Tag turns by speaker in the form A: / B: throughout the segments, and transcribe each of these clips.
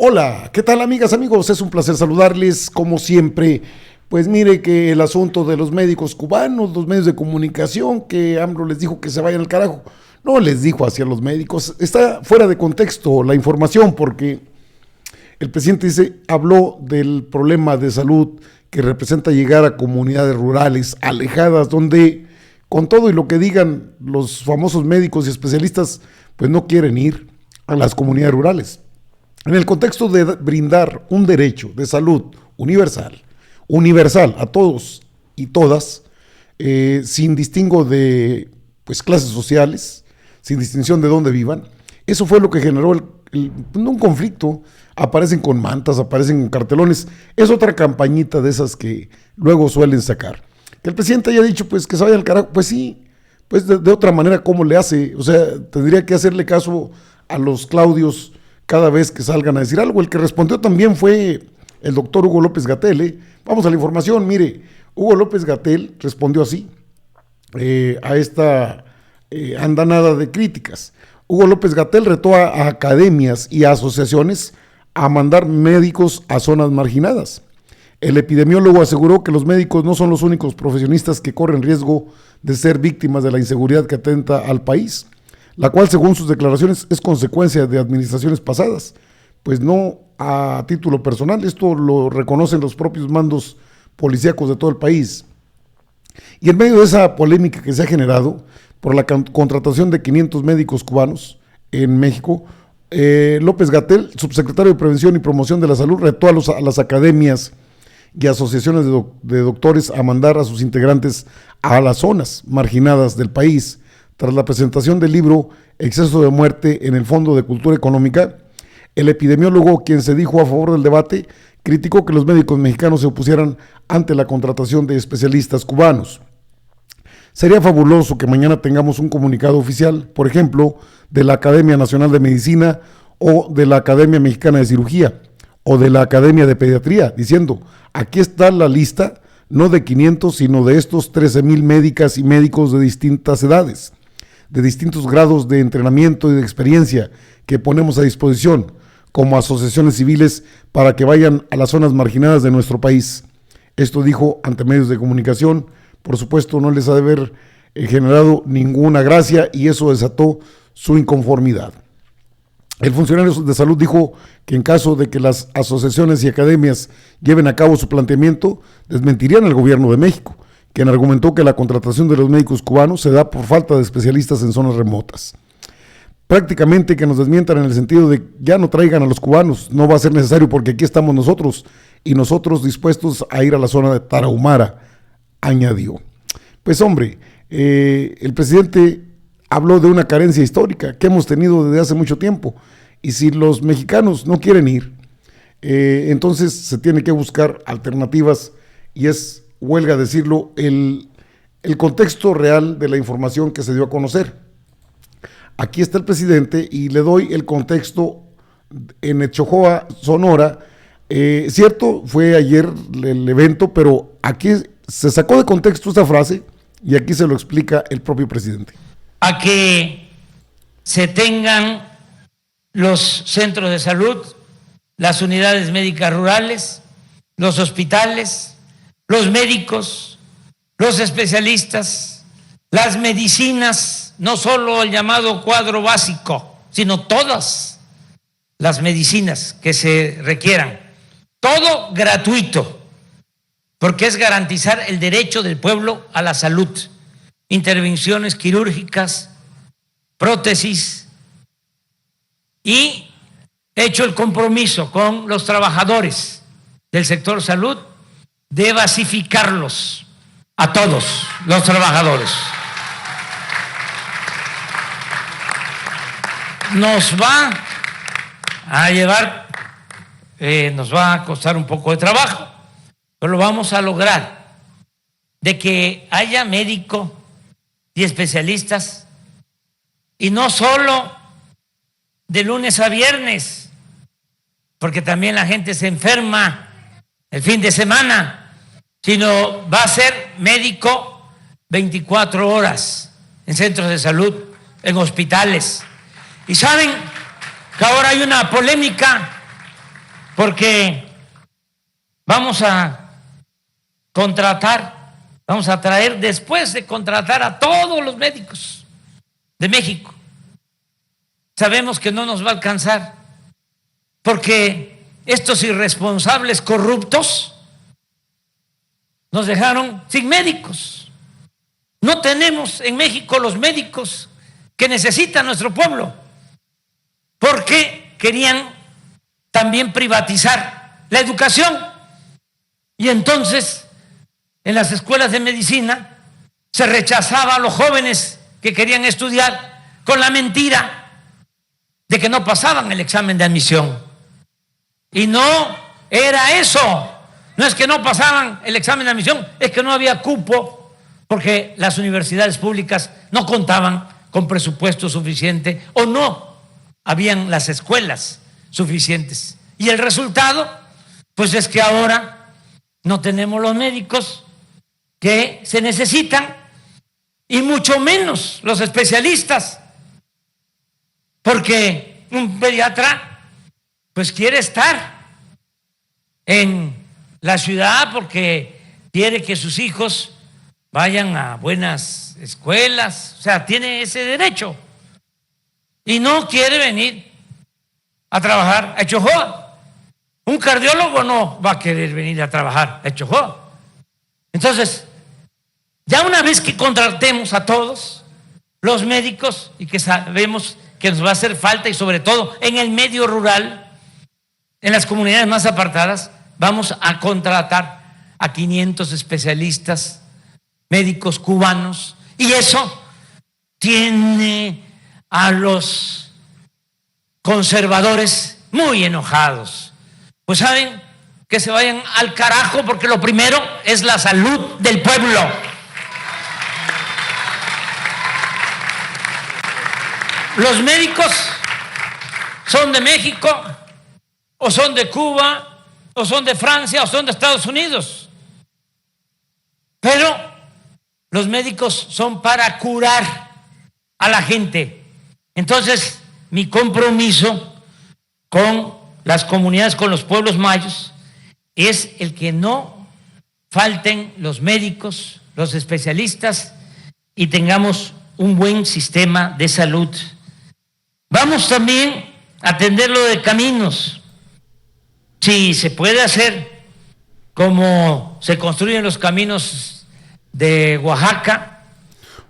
A: Hola, ¿qué tal amigas, amigos? Es un placer saludarles como siempre. Pues mire que el asunto de los médicos cubanos, los medios de comunicación, que AMLO les dijo que se vayan al carajo. No les dijo hacia los médicos, está fuera de contexto la información porque el presidente habló del problema de salud que representa llegar a comunidades rurales, alejadas, donde con todo y lo que digan los famosos médicos y especialistas, pues no quieren ir a las comunidades rurales. En el contexto de brindar un derecho de salud universal a todos y todas, sin distingo de pues, clases sociales, sin distinción de dónde vivan, eso fue lo que generó un conflicto. Aparecen con mantas, aparecen con cartelones, es otra campañita de esas que luego suelen sacar. Que el presidente haya dicho pues que se vaya al carajo, pues sí, pues de otra manera, ¿cómo le hace? O sea, tendría que hacerle caso a los Claudios cada vez que salgan a decir algo. El que respondió también fue el doctor Hugo López-Gatell. Vamos a la información, mire, Hugo López-Gatell respondió así a esta andanada de críticas. Hugo López-Gatell retó a academias y a asociaciones a mandar médicos a zonas marginadas. El epidemiólogo aseguró que los médicos no son los únicos profesionistas que corren riesgo de ser víctimas de la inseguridad que atenta al país, la cual, según sus declaraciones, es consecuencia de administraciones pasadas, pues no a título personal. Esto lo reconocen los propios mandos policíacos de todo el país. Y en medio de esa polémica que se ha generado por la contratación de 500 médicos cubanos en México, López-Gatell, subsecretario de Prevención y Promoción de la Salud, retó a las academias y asociaciones de doctores a mandar a sus integrantes a las zonas marginadas del país. Tras la presentación del libro Exceso de muerte en el Fondo de Cultura Económica, el epidemiólogo, quien se dijo a favor del debate, criticó que los médicos mexicanos se opusieran ante la contratación de especialistas cubanos. Sería fabuloso que mañana tengamos un comunicado oficial, por ejemplo, de la Academia Nacional de Medicina o de la Academia Mexicana de Cirugía o de la Academia de Pediatría, diciendo, aquí está la lista, no de 500, sino de estos 13,000 médicas y médicos de distintas edades, de distintos grados de entrenamiento y de experiencia que ponemos a disposición como asociaciones civiles para que vayan a las zonas marginadas de nuestro país. Esto dijo ante medios de comunicación. Por supuesto, no les ha de haber generado ninguna gracia y eso desató su inconformidad. El funcionario de salud dijo que en caso de que las asociaciones y academias lleven a cabo su planteamiento, desmentirían al gobierno de México, quien argumentó que la contratación de los médicos cubanos se da por falta de especialistas en zonas remotas. Prácticamente que nos desmientan en el sentido de ya no traigan a los cubanos, no va a ser necesario porque aquí estamos nosotros y nosotros dispuestos a ir a la zona de Tarahumara, añadió. Pues hombre, el presidente habló de una carencia histórica que hemos tenido desde hace mucho tiempo y si los mexicanos no quieren ir, entonces se tiene que buscar alternativas y es, huelga decirlo, el contexto real de la información que se dio a conocer. Aquí está el presidente y le doy el contexto en Echojoa, Sonora. Cierto, fue ayer el evento, pero aquí se sacó de contexto esta frase y aquí se lo explica el propio presidente.
B: A que se tengan los centros de salud, las unidades médicas rurales, los hospitales, los médicos, los especialistas, las medicinas, no solo el llamado cuadro básico, sino todas las medicinas que se requieran. Todo gratuito, porque es garantizar el derecho del pueblo a la salud. Intervenciones quirúrgicas, prótesis, y hecho el compromiso con los trabajadores del sector salud de basificarlos a todos los trabajadores. Nos va a llevar, nos va a costar un poco de trabajo, pero lo vamos a lograr, de que haya médico y especialistas, y no solo de lunes a viernes, porque también la gente se enferma el fin de semana, sino va a ser médico 24 horas en centros de salud, en hospitales. Y saben que ahora hay una polémica porque vamos a contratar, vamos a traer después de contratar a todos los médicos de México. Sabemos que no nos va a alcanzar porque estos irresponsables corruptos nos dejaron sin médicos. No tenemos en México los médicos que necesita nuestro pueblo, porque querían también privatizar la educación. Y entonces, en las escuelas de medicina, se rechazaba a los jóvenes que querían estudiar con la mentira de que no pasaban el examen de admisión. Y no era eso. No es que no pasaban el examen de admisión, es que no había cupo, porque las universidades públicas no contaban con presupuesto suficiente o no habían las escuelas suficientes. Y el resultado, pues es que ahora no tenemos los médicos que se necesitan y mucho menos los especialistas, porque un pediatra pues quiere estar en la ciudad porque quiere que sus hijos vayan a buenas escuelas, o sea, tiene ese derecho y no quiere venir a trabajar a Chojoa. Un cardiólogo no va a querer venir a trabajar a Chojoa. Entonces, ya una vez que contratemos a todos los médicos y que sabemos que nos va a hacer falta, y sobre todo en el medio rural, en las comunidades más apartadas, vamos a contratar a 500 especialistas médicos cubanos, y eso tiene a los conservadores muy enojados. Pues saben, que se vayan al carajo, porque lo primero es la salud del pueblo. Los médicos son de México, o son de Cuba, o son de Francia, o son de Estados Unidos. Pero los médicos son para curar a la gente. Entonces, mi compromiso con las comunidades, con los pueblos mayos, es el que no falten los médicos, los especialistas, y tengamos un buen sistema de salud. Vamos también a atender lo de caminos. Si se puede hacer como se construyen los caminos de Oaxaca.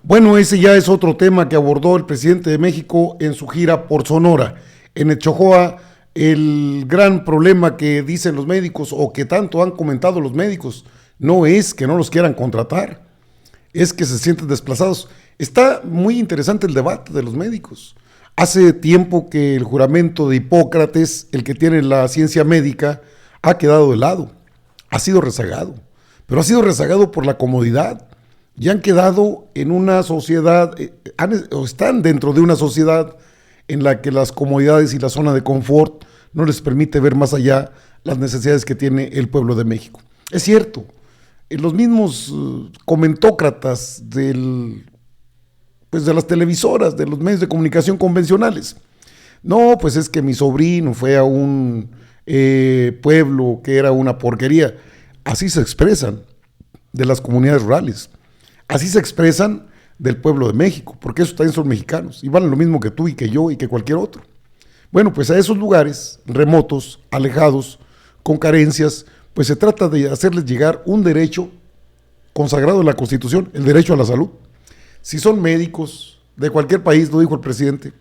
A: Bueno, ese ya es otro tema que abordó el presidente de México en su gira por Sonora. En Chojoa, el gran problema que dicen los médicos, o que tanto han comentado los médicos, no es que no los quieran contratar, es que se sienten desplazados. Está muy interesante el debate de los médicos. Hace tiempo que el juramento de Hipócrates, el que tiene la ciencia médica, ha quedado de lado, ha sido rezagado, pero ha sido rezagado por la comodidad. Ya han quedado en una sociedad, o están dentro de una sociedad en la que las comodidades y la zona de confort no les permite ver más allá las necesidades que tiene el pueblo de México. Es cierto, los mismos comentócratas de las televisoras, de los medios de comunicación convencionales. No, pues es que mi sobrino fue a un pueblo que era una porquería. Así se expresan de las comunidades rurales. Así se expresan del pueblo de México, porque esos también son mexicanos y valen lo mismo que tú y que yo y que cualquier otro. Bueno, pues a esos lugares remotos, alejados, con carencias, pues se trata de hacerles llegar un derecho consagrado en la Constitución, el derecho a la salud. Si son médicos de cualquier país, lo dijo el presidente,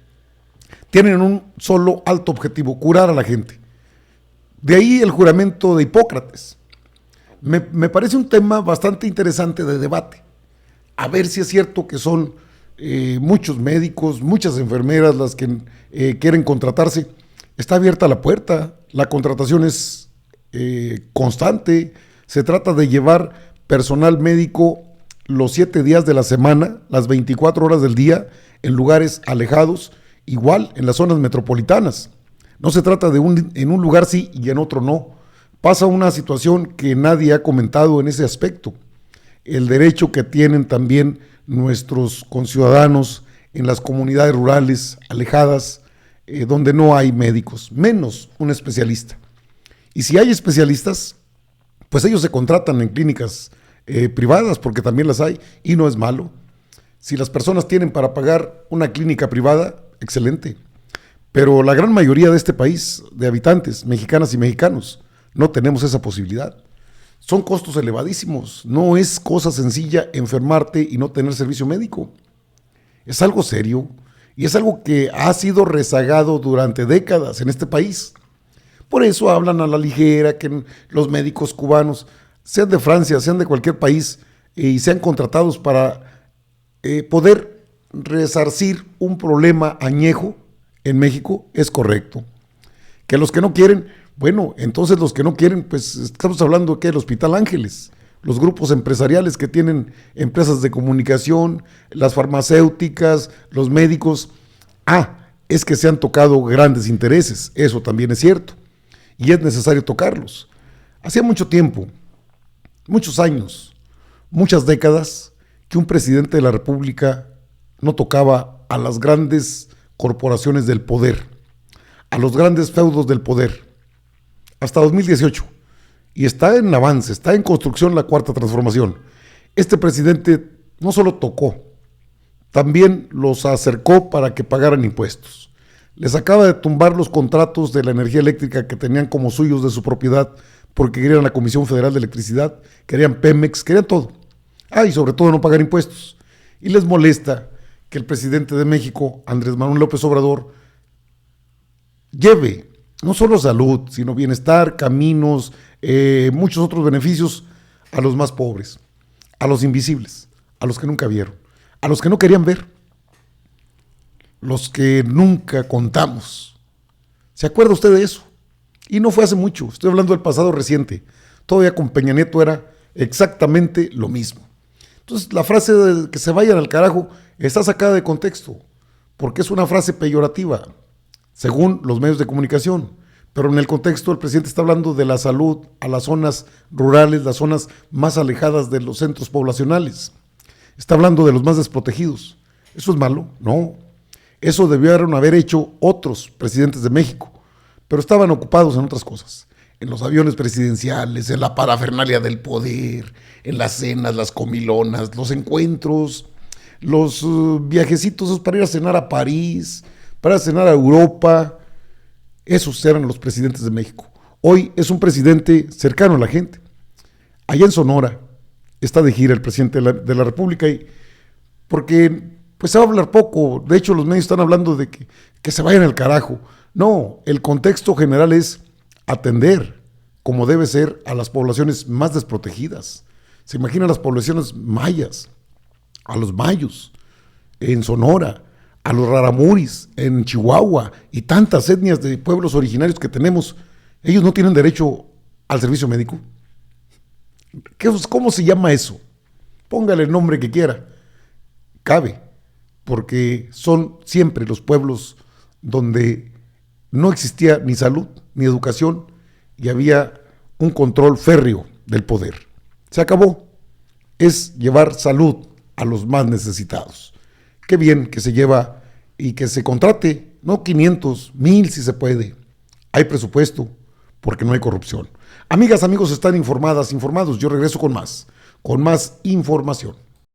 A: tienen un solo alto objetivo: curar a la gente. De ahí el juramento de Hipócrates. Me parece un tema bastante interesante de debate. A ver si es cierto que son muchos médicos, muchas enfermeras las que quieren contratarse. Está abierta la puerta, la contratación es constante. Se trata de llevar personal médico los 7 días de la semana, las 24 horas del día, en lugares alejados, igual en las zonas metropolitanas. No se trata de en un lugar sí y en otro no. Pasa una situación que nadie ha comentado en ese aspecto: el derecho que tienen también nuestros conciudadanos en las comunidades rurales alejadas, donde no hay médicos, menos un especialista. Y si hay especialistas, pues ellos se contratan en clínicas privadas, porque también las hay, y no es malo. Si las personas tienen para pagar una clínica privada, excelente. Pero la gran mayoría de este país, de habitantes, mexicanas y mexicanos, no tenemos esa posibilidad. Son costos elevadísimos. No es cosa sencilla enfermarte y no tener servicio médico. Es algo serio y es algo que ha sido rezagado durante décadas en este país. Por eso hablan a la ligera que los médicos cubanos, sean de Francia, sean de cualquier país, y sean contratados para poder resarcir un problema añejo en México, es correcto. Que los que no quieren, bueno, entonces los que no quieren, pues estamos hablando del Hospital Ángeles, los grupos empresariales que tienen empresas de comunicación, las farmacéuticas, los médicos. Es que se han tocado grandes intereses, eso también es cierto, y es necesario tocarlos. Hacía mucho tiempo, muchos años, muchas décadas, que un presidente de la República no tocaba a las grandes corporaciones del poder, a los grandes feudos del poder, hasta 2018. Y está en avance, está en construcción la cuarta transformación. Este presidente no solo tocó, también los acercó para que pagaran impuestos. Les acaba de tumbar los contratos de la energía eléctrica que tenían como suyos de su propiedad, porque querían la Comisión Federal de Electricidad, querían Pemex, querían todo. Y sobre todo no pagar impuestos. Y les molesta que el presidente de México, Andrés Manuel López Obrador, lleve no solo salud, sino bienestar, caminos, muchos otros beneficios a los más pobres, a los invisibles, a los que nunca vieron, a los que no querían ver, los que nunca contamos. ¿Se acuerda usted de eso? Y no fue hace mucho, estoy hablando del pasado reciente. Todavía con Peña Nieto era exactamente lo mismo. Entonces la frase de que se vayan al carajo está sacada de contexto, porque es una frase peyorativa, según los medios de comunicación, pero en el contexto el presidente está hablando de la salud a las zonas rurales, las zonas más alejadas de los centros poblacionales. Está hablando de los más desprotegidos. ¿Eso es malo? No. Eso debieron haber hecho otros presidentes de México, pero estaban ocupados en otras cosas, en los aviones presidenciales, en la parafernalia del poder, en las cenas, las comilonas, los encuentros, los viajecitos para ir a cenar a París, para ir a cenar a Europa. Esos eran los presidentes de México. Hoy es un presidente cercano a la gente. Allá en Sonora está de gira el presidente de la República, y porque pues se va a hablar poco. De hecho, los medios están hablando de que se vayan al carajo. No, el contexto general es atender, como debe ser, a las poblaciones más desprotegidas. Se imaginan las poblaciones mayas, a los mayos, en Sonora, a los raramuris, en Chihuahua, y tantas etnias de pueblos originarios que tenemos. ¿Ellos no tienen derecho al servicio médico? ¿Cómo se llama eso? Póngale el nombre que quiera. Cabe, porque son siempre los pueblos donde no existía ni salud ni educación y había un control férreo del poder. Se acabó. Es llevar salud a los más necesitados. Qué bien que se lleva y que se contrate, no 500, 1000 si se puede. Hay presupuesto porque no hay corrupción. Amigas, amigos, están informados. Yo regreso con más información.